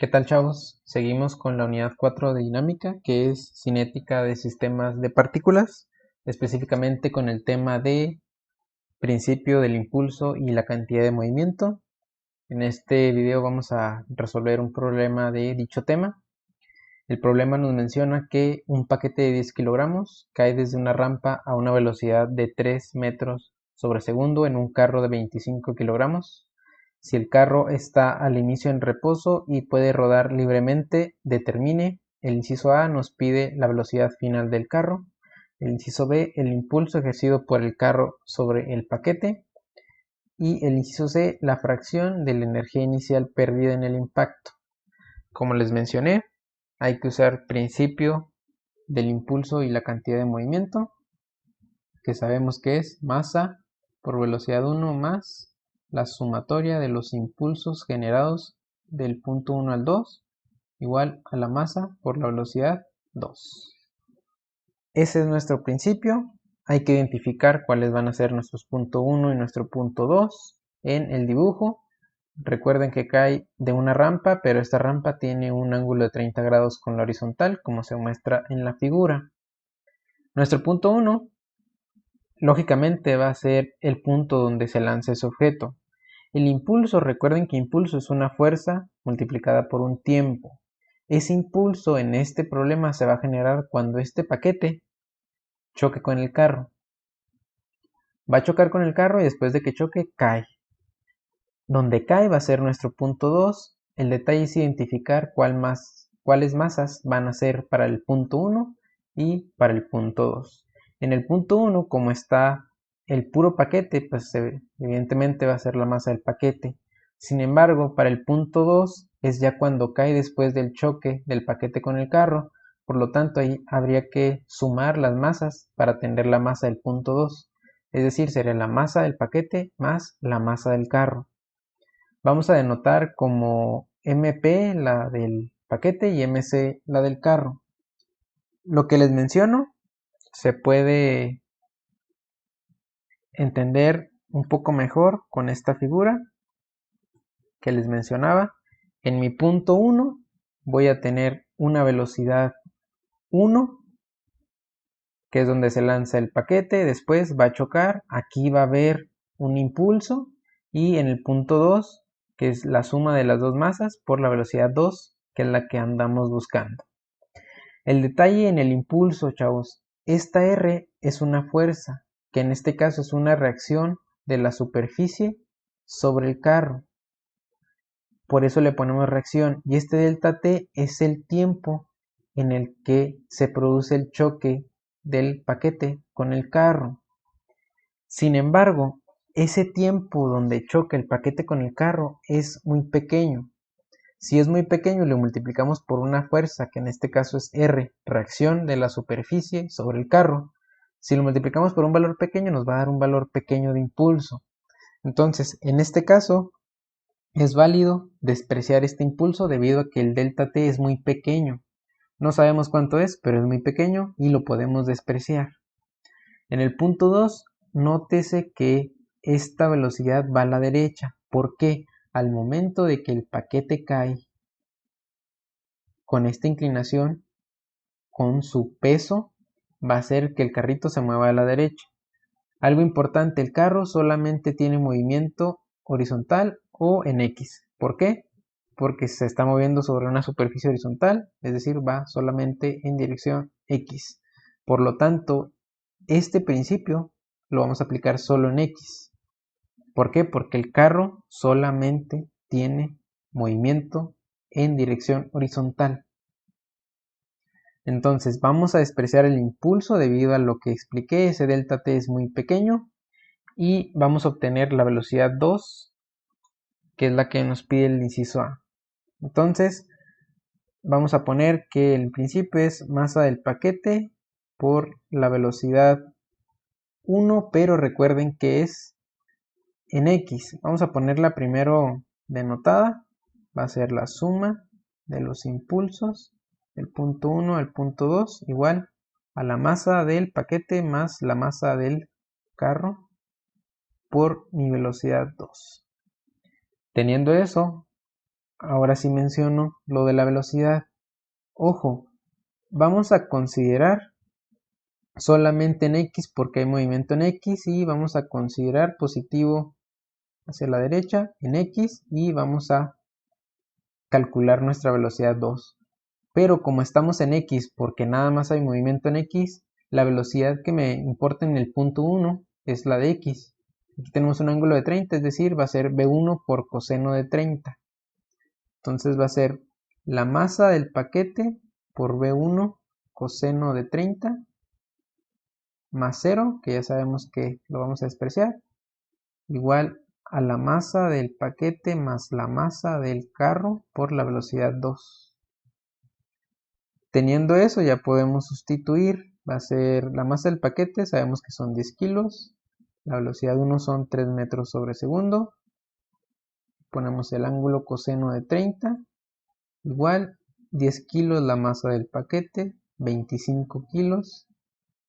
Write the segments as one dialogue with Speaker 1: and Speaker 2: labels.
Speaker 1: ¿Qué tal, chavos? Seguimos con la unidad 4 de dinámica, que es cinética de sistemas de partículas, específicamente con el tema de principio del impulso y la cantidad de movimiento. En este video vamos a resolver un problema de dicho tema. El problema nos menciona que un paquete de 10 kilogramos cae desde una rampa a una velocidad de 3 metros sobre segundo en un carro de 25 kilogramos. Si el carro está al inicio en reposo y puede rodar libremente, determine. El inciso A nos pide la velocidad final del carro. El inciso B, el impulso ejercido por el carro sobre el paquete. Y el inciso C, la fracción de la energía inicial perdida en el impacto. Como les mencioné, hay que usar principio del impulso y la cantidad de movimiento, que sabemos que es masa por velocidad 1 más la sumatoria de los impulsos generados del punto 1 al 2 igual a la masa por la velocidad 2. Ese es nuestro principio. Hay que identificar cuáles van a ser nuestros punto 1 y nuestro punto 2 en el dibujo. Recuerden que cae de una rampa, pero esta rampa tiene un ángulo de 30 grados con la horizontal, como se muestra en la figura. Nuestro punto 1 lógicamente va a ser el punto donde se lanza ese objeto. El impulso, recuerden que impulso es una fuerza multiplicada por un tiempo. Ese impulso en este problema se va a generar cuando este paquete choque con el carro. Va a chocar con el carro y después de que choque, cae. Donde cae va a ser nuestro punto 2. El detalle es identificar cuáles masas van a ser para el punto 1 y para el punto 2. En el punto 1, como está el puro paquete, pues evidentemente va a ser la masa del paquete. Sin embargo, para el punto 2 es ya cuando cae después del choque del paquete con el carro. Por lo tanto, ahí habría que sumar las masas para tener la masa del punto 2. Es decir, sería la masa del paquete más la masa del carro. Vamos a denotar como MP la del paquete y MC la del carro. Lo que les menciono se puede entender un poco mejor con esta figura que les mencionaba. En mi punto 1 voy a tener una velocidad 1, que es donde se lanza el paquete, después va a chocar, aquí va a haber un impulso, y en el punto 2, que es la suma de las dos masas por la velocidad 2, que es la que andamos buscando. El detalle en el impulso, chavos, esta R es una fuerza, que en este caso es una reacción de la superficie sobre el carro. Por eso le ponemos reacción, y este delta T es el tiempo en el que se produce el choque del paquete con el carro. Sin embargo, ese tiempo donde choca el paquete con el carro es muy pequeño. Si es muy pequeño, lo multiplicamos por una fuerza, que en este caso es R, reacción de la superficie sobre el carro. Si lo multiplicamos por un valor pequeño, nos va a dar un valor pequeño de impulso. Entonces, en este caso, es válido despreciar este impulso debido a que el delta T es muy pequeño. No sabemos cuánto es, pero es muy pequeño y lo podemos despreciar. En el punto 2, nótese que esta velocidad va a la derecha. ¿Por qué? Al momento de que el paquete cae con esta inclinación, con su peso, va a hacer que el carrito se mueva a la derecha. Algo importante, el carro solamente tiene movimiento horizontal o en X. ¿Por qué? Porque se está moviendo sobre una superficie horizontal, es decir, va solamente en dirección X. Por lo tanto, este principio lo vamos a aplicar solo en X. ¿Por qué? Porque el carro solamente tiene movimiento en dirección horizontal. Entonces vamos a despreciar el impulso debido a lo que expliqué, ese delta T es muy pequeño, y vamos a obtener la velocidad 2, que es la que nos pide el inciso A. Entonces vamos a poner que el principio es masa del paquete por la velocidad 1, pero recuerden que es en X. Vamos a ponerla primero denotada, va a ser la suma de los impulsos del punto 1 al punto 2 igual a la masa del paquete más la masa del carro por mi velocidad 2. Teniendo eso, ahora sí menciono lo de la velocidad. Ojo, vamos a considerar solamente en X porque hay movimiento en X y vamos a considerar positivo hacia la derecha en X y vamos a calcular nuestra velocidad 2. Pero como estamos en X porque nada más hay movimiento en X, la velocidad que me importa en el punto 1 es la de X. Aquí tenemos un ángulo de 30, es decir, va a ser B1 por coseno de 30. Entonces va a ser la masa del paquete por B1 coseno de 30 más 0, que ya sabemos que lo vamos a despreciar, igual a la masa del paquete más la masa del carro por la velocidad 2. Teniendo eso ya podemos sustituir, va a ser la masa del paquete, sabemos que son 10 kilos, la velocidad 1 son 3 metros sobre segundo, ponemos el ángulo coseno de 30, igual 10 kilos la masa del paquete, 25 kilos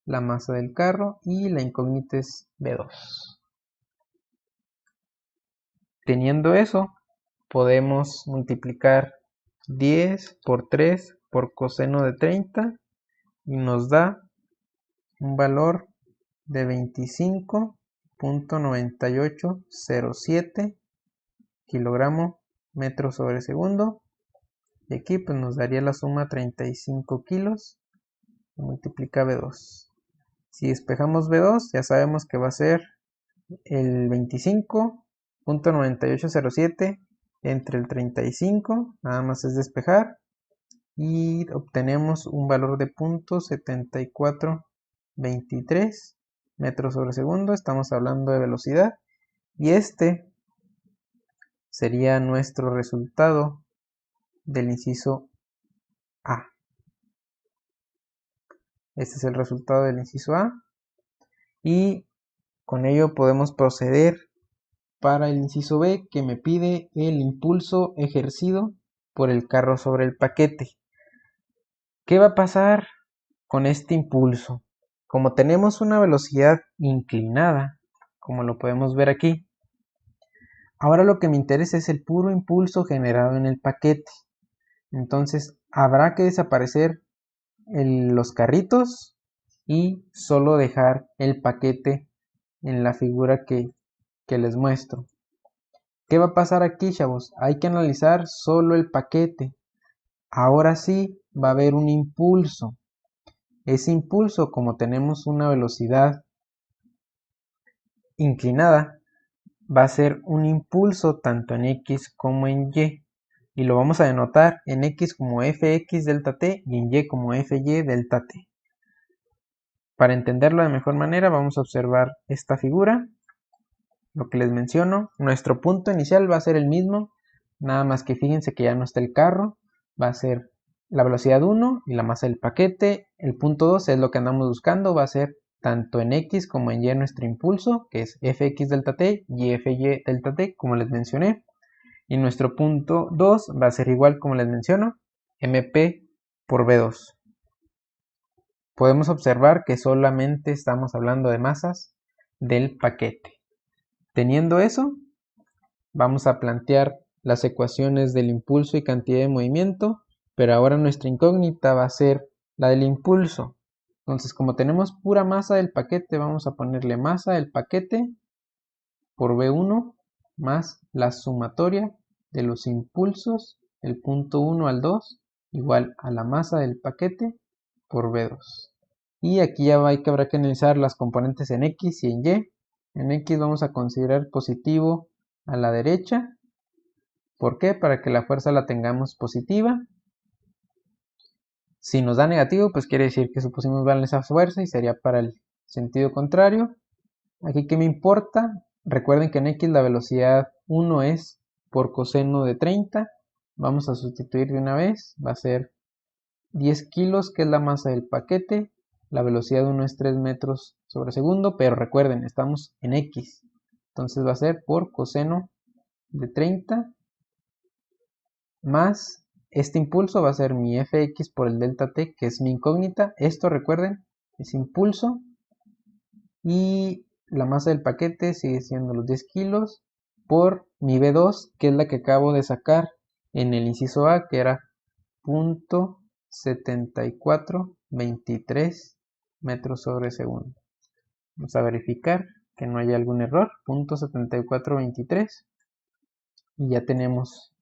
Speaker 1: la masa del carro y la incógnita es B2. Teniendo eso, podemos multiplicar 10 por 3 por coseno de 30 y nos da un valor de 25.9807 kilogramo metro sobre segundo. Y aquí pues nos daría la suma 35 kilos. Multiplica B2. Si despejamos B2 ya sabemos que va a ser el 25.9807 entre el 35, nada más es despejar, y obtenemos un valor de 0.7423 metros sobre segundo. Estamos hablando de velocidad y este sería nuestro resultado del inciso A. Este es el resultado del inciso A y con ello podemos proceder para el inciso B, que me pide el impulso ejercido por el carro sobre el paquete. ¿Qué va a pasar con este impulso? Como tenemos una velocidad inclinada, como lo podemos ver aquí, ahora lo que me interesa es el puro impulso generado en el paquete. Entonces habrá que desaparecer los carritos y solo dejar el paquete en la figura que les muestro. ¿Qué va a pasar aquí, chavos? Hay que analizar solo el paquete. Ahora sí va a haber un impulso. Ese impulso, como tenemos una velocidad inclinada, va a ser un impulso tanto en X como en Y. Y lo vamos a denotar en X como Fx delta t y en Y como Fy delta t. Para entenderlo de mejor manera vamos a observar esta figura. Lo que les menciono, nuestro punto inicial va a ser el mismo, nada más que fíjense que ya no está el carro, va a ser la velocidad 1 y la masa del paquete. El punto 2 es lo que andamos buscando, va a ser tanto en X como en Y nuestro impulso, que es Fx delta t y Fy delta t, como les mencioné. Y nuestro punto 2 va a ser igual, como les menciono, mp por V2. Podemos observar que solamente estamos hablando de masas del paquete. Teniendo eso, vamos a plantear las ecuaciones del impulso y cantidad de movimiento, pero ahora nuestra incógnita va a ser la del impulso. Entonces, como tenemos pura masa del paquete, vamos a ponerle masa del paquete por V1 más la sumatoria de los impulsos del punto 1 al 2 igual a la masa del paquete por V2. Y aquí ya habrá que analizar las componentes en X y en Y. En X vamos a considerar positivo a la derecha. ¿Por qué? Para que la fuerza la tengamos positiva. Si nos da negativo, pues quiere decir que supusimos vale esa fuerza y sería para el sentido contrario. Aquí, ¿qué me importa? Recuerden que en X la velocidad 1 es por coseno de 30. Vamos a sustituir de una vez. Va a ser 10 kilos, que es la masa del paquete. La velocidad 1 es 3 metros sobre segundo, pero recuerden, estamos en X. Entonces va a ser por coseno de 30 más este impulso va a ser mi Fx por el delta t, que es mi incógnita. Esto recuerden, es impulso. Y la masa del paquete sigue siendo los 10 kilos por mi V2, que es la que acabo de sacar en el inciso A, que era 0.7423 metros sobre segundo. Vamos a verificar que no haya algún error. 0.7423. Y ya tenemos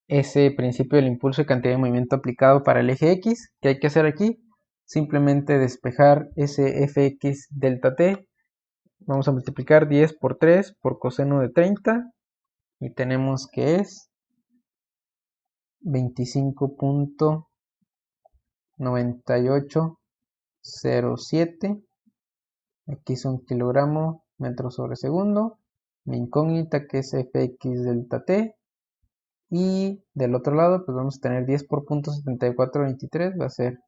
Speaker 1: ese principio del impulso y cantidad de movimiento aplicado para el eje X. ¿Qué hay que hacer aquí? Simplemente despejar ese fx delta t. Vamos a multiplicar 10 por 3 por coseno de 30 y tenemos que es 25.9807. Aquí es un kilogramo metro sobre segundo. Mi incógnita, que es fx delta t. Y del otro lado pues vamos a tener 10 por 0.7423, va a ser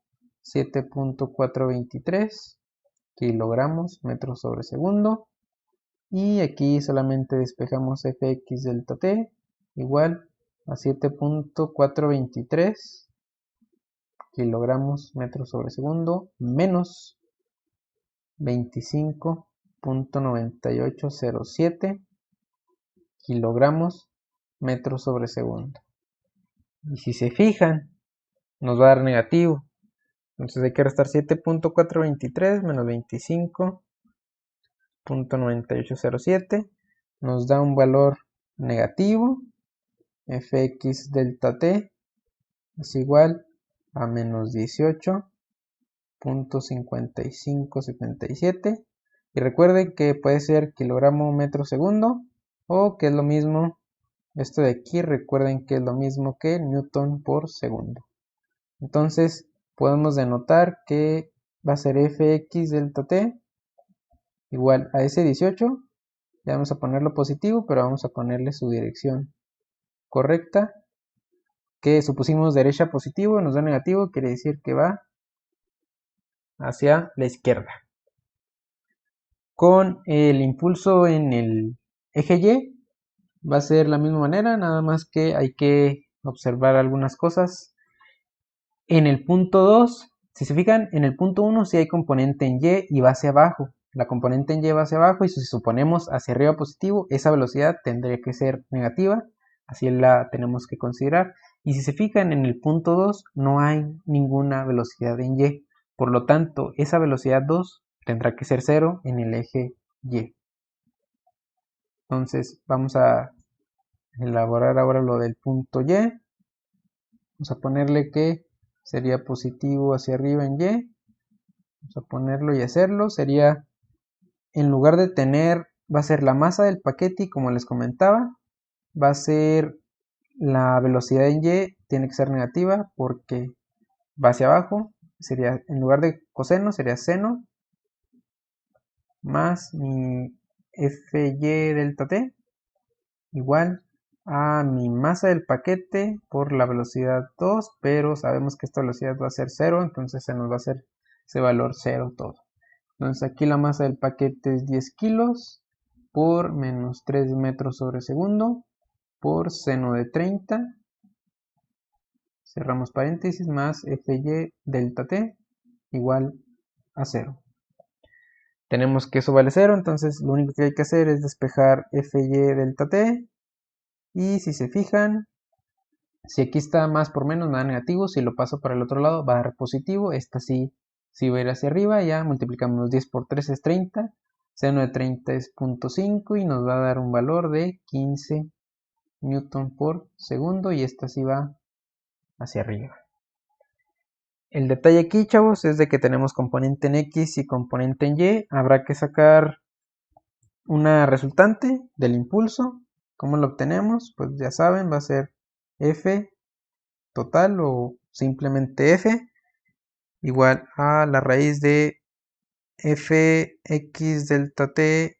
Speaker 1: 7.423 kilogramos metros sobre segundo. Y aquí solamente despejamos fx delta t igual a 7.423 kilogramos metros sobre segundo menos 25.9807 kilogramos metros sobre segundo. Y si se fijan, nos va a dar negativo. Entonces hay que restar 7.423 menos 25.9807. Nos da un valor negativo. Fx delta t es igual a menos 18.5577. Y recuerden que puede ser kilogramo metro segundo, o que es lo mismo, esto de aquí recuerden que es lo mismo que newton por segundo. Entonces podemos denotar que va a ser fx delta t igual a ese 18. Ya vamos a ponerlo positivo, pero vamos a ponerle su dirección correcta, que supusimos derecha positivo, nos da negativo, quiere decir que va hacia la izquierda. Con el impulso en el eje Y va a ser la misma manera, nada más que hay que observar algunas cosas. En el punto 2, si se fijan, en el punto 1 sí hay componente en Y y va hacia abajo. La componente en Y va hacia abajo, y si suponemos hacia arriba positivo, esa velocidad tendría que ser negativa, así la tenemos que considerar. Y si se fijan, en el punto 2 no hay ninguna velocidad en Y, por lo tanto esa velocidad 2 tendrá que ser 0 en el eje Y. Entonces vamos a elaborar ahora lo del punto Y. Vamos a ponerle que sería positivo hacia arriba en Y. Vamos a ponerlo y hacerlo. Sería, en lugar de tener, va a ser la masa del paquete, y como les comentaba, va a ser la velocidad en Y, tiene que ser negativa porque va hacia abajo. Sería, en lugar de coseno, sería seno más mi fy delta t igual a mi masa del paquete por la velocidad 2, pero sabemos que esta velocidad va a ser 0, entonces se nos va a hacer ese valor 0 todo. Entonces aquí la masa del paquete es 10 kilos por menos 3 metros sobre segundo por seno de 30. Cerramos paréntesis, más fy delta t igual a 0. Tenemos que eso vale 0, entonces lo único que hay que hacer es despejar fy delta t. Y si se fijan, si aquí está más por menos me da negativo, si lo paso para el otro lado va a dar positivo. Esta sí va a ir hacia arriba, ya multiplicamos 10 por 3 es 30, seno de 30 es 0.5 y nos va a dar un valor de 15 newton por segundo, y esta sí va hacia arriba. El detalle aquí, chavos, es de que tenemos componente en X y componente en Y. Habrá que sacar una resultante del impulso. ¿Cómo lo obtenemos? Pues ya saben, va a ser F total o simplemente F igual a la raíz de fx delta t,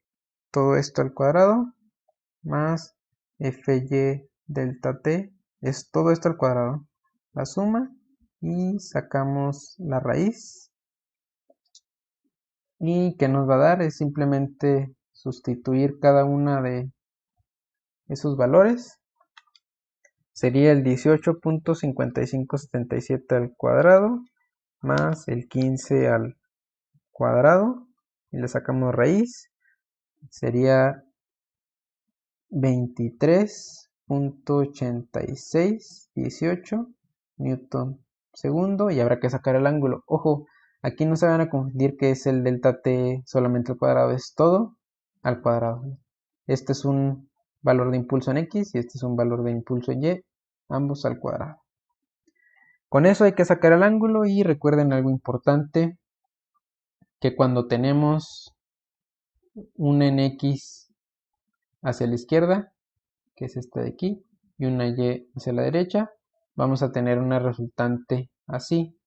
Speaker 1: todo esto al cuadrado, más fy delta t, es todo esto al cuadrado, la suma, y sacamos la raíz. Y que nos va a dar es simplemente sustituir cada una de esos valores. Sería el 18.5577 al cuadrado más el 15 al cuadrado, y le sacamos raíz, sería 23 18.8618 newton segundo, y habrá que sacar el ángulo. Ojo, aquí no se van a confundir que es el delta t solamente al cuadrado, es todo al cuadrado. Este es un valor de impulso en x y este es un valor de impulso en y, ambos al cuadrado. Con eso hay que sacar el ángulo, y recuerden algo importante, que cuando tenemos un en x hacia la izquierda, que es esta de aquí, y una y hacia la derecha, vamos a tener una resultante así.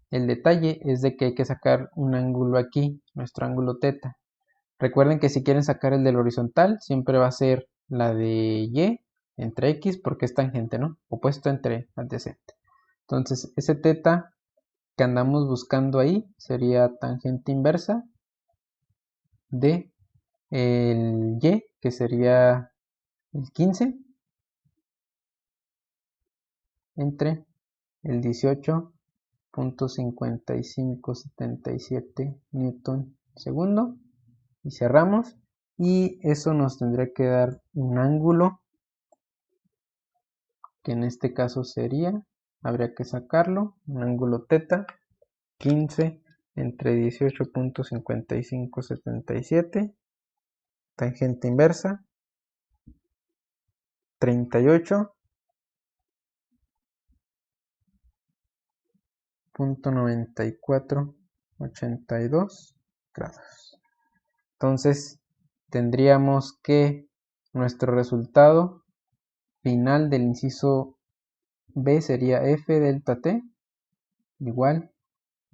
Speaker 1: El detalle es de que hay que sacar un ángulo aquí, nuestro ángulo θ. Recuerden que si quieren sacar el del horizontal, siempre va a ser la de y entre x, porque es tangente, ¿no? Opuesto entre adyacente. Entonces, ese θ que andamos buscando ahí sería tangente inversa de el y, que sería el 15, entre el 18.5577 newton segundo, y cerramos, y eso nos tendría que dar un ángulo que en este caso sería, habría que sacarlo, un ángulo θ, 15 entre 18.5577, tangente inversa, 38.9482 grados. Entonces tendríamos que nuestro resultado final del inciso B sería F delta T igual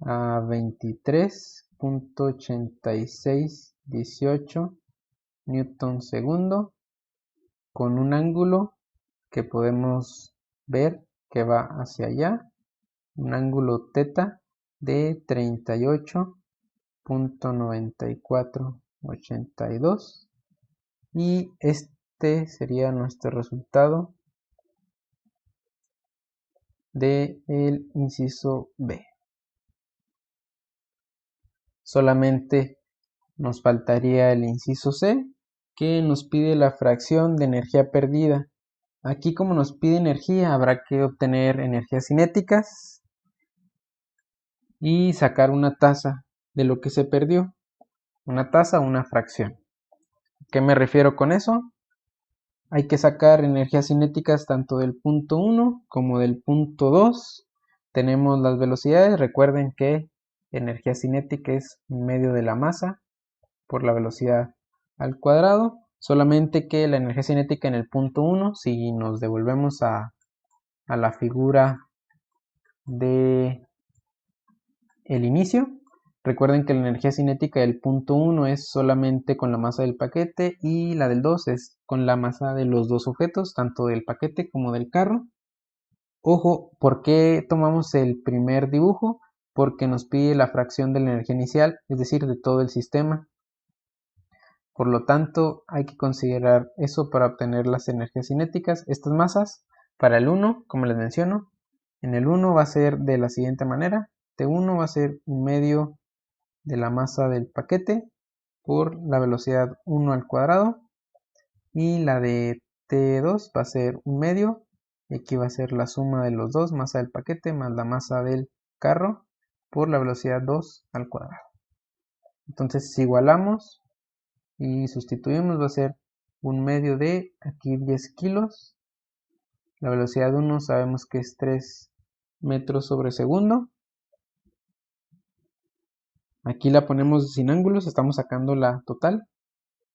Speaker 1: a 23.8618 newton segundo, con un ángulo que podemos ver que va hacia allá, un ángulo θ de 38.9482, y este sería nuestro resultado del inciso B. Solamente nos faltaría el inciso C, que nos pide la fracción de energía perdida. Aquí, como nos pide energía, habrá que obtener energías cinéticas y sacar una tasa de lo que se perdió, una tasa o una fracción. ¿Qué me refiero con eso? Hay que sacar energías cinéticas tanto del punto 1 como del punto 2. Tenemos las velocidades. Recuerden que energía cinética es medio de la masa por la velocidad al cuadrado. Solamente que la energía cinética en el punto 1, si nos devolvemos a la figura de el inicio, recuerden que la energía cinética del punto 1 es solamente con la masa del paquete, y la del 2 es con la masa de los dos objetos, tanto del paquete como del carro. Ojo, ¿por qué tomamos el primer dibujo? Porque nos pide la fracción de la energía inicial, es decir, de todo el sistema. Por lo tanto, hay que considerar eso para obtener las energías cinéticas. Estas masas, para el 1, como les menciono, en el 1 va a ser de la siguiente manera. T1 va a ser un medio de la masa del paquete por la velocidad 1 al cuadrado, y la de T2 va a ser un medio, y aquí va a ser la suma de los dos, masa del paquete más la masa del carro, por la velocidad 2 al cuadrado. Entonces, si igualamos y sustituimos, va a ser un medio de aquí 10 kilos. La velocidad 1 sabemos que es 3 metros sobre segundo. Aquí la ponemos sin ángulos, estamos sacando la total,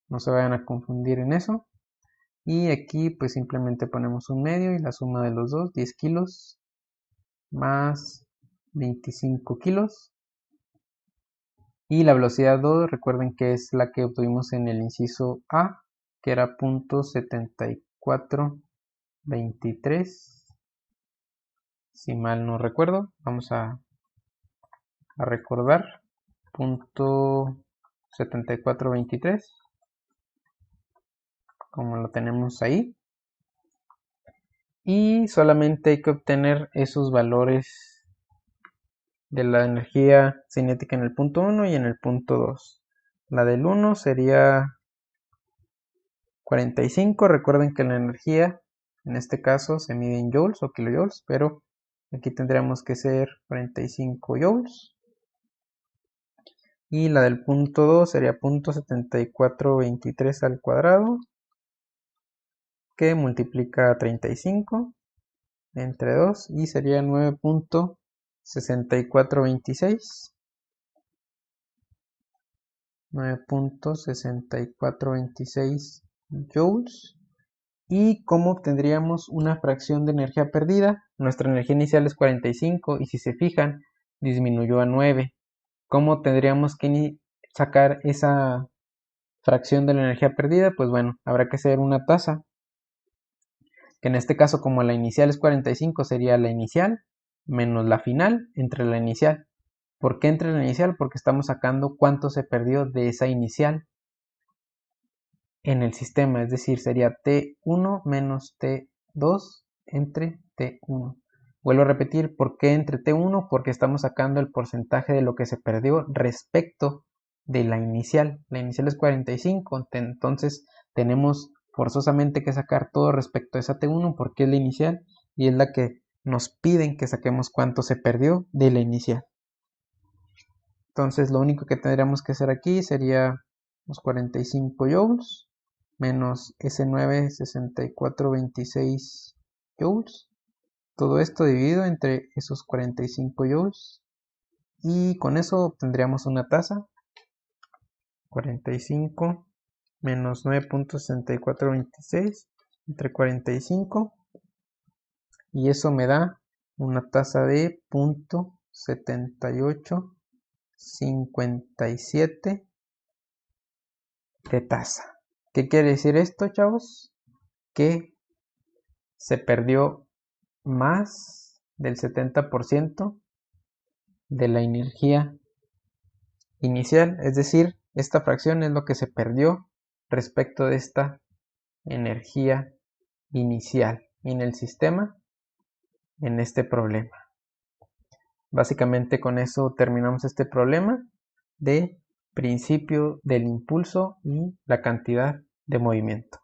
Speaker 1: no se vayan a confundir en eso. Y aquí pues simplemente ponemos un medio y la suma de los dos, 10 kilos más 25 kilos. Y la velocidad 2, recuerden que es la que obtuvimos en el inciso A, que era .7423, si mal no recuerdo. Vamos a recordar, .7423, como lo tenemos ahí. Y solamente hay que obtener esos valores de la energía cinética en el punto 1 y en el punto 2. La del 1 sería 45. Recuerden que la energía en este caso se mide en joules o kilojoules, pero aquí tendríamos que ser 45 joules. Y la del punto 2 sería 0.7423 al cuadrado, que multiplica 35 entre 2 y sería 9.6426. 9.6426 joules. ¿Y cómo obtendríamos una fracción de energía perdida? Nuestra energía inicial es 45 y si se fijan, disminuyó a 9. ¿Cómo tendríamos que sacar esa fracción de la energía perdida? Pues bueno, habrá que hacer una tasa, que en este caso, como la inicial es 45, sería la inicial menos la final entre la inicial. ¿Por qué entre la inicial? Porque estamos sacando cuánto se perdió de esa inicial en el sistema, es decir, sería T1 menos T2 entre T1. Vuelvo a repetir, ¿por qué entre T1? Porque estamos sacando el porcentaje de lo que se perdió respecto de la inicial. La inicial es 45, entonces tenemos forzosamente que sacar todo respecto a esa T1 porque es la inicial y es la que nos piden que saquemos cuánto se perdió de la inicial. Entonces lo único que tendríamos que hacer aquí sería los 45 joules menos S9 6426 joules. Todo esto dividido entre esos 45 joules. Y con eso obtendríamos una tasa. 45 menos 9.6426 entre 45. Y eso me da una tasa de 0.7857 de tasa. ¿Qué quiere decir esto, chavos? Que se perdió más del 70% de la energía inicial, es decir, esta fracción es lo que se perdió respecto de esta energía inicial en el sistema en este problema. Básicamente con eso terminamos este problema de principio del impulso y la cantidad de movimiento.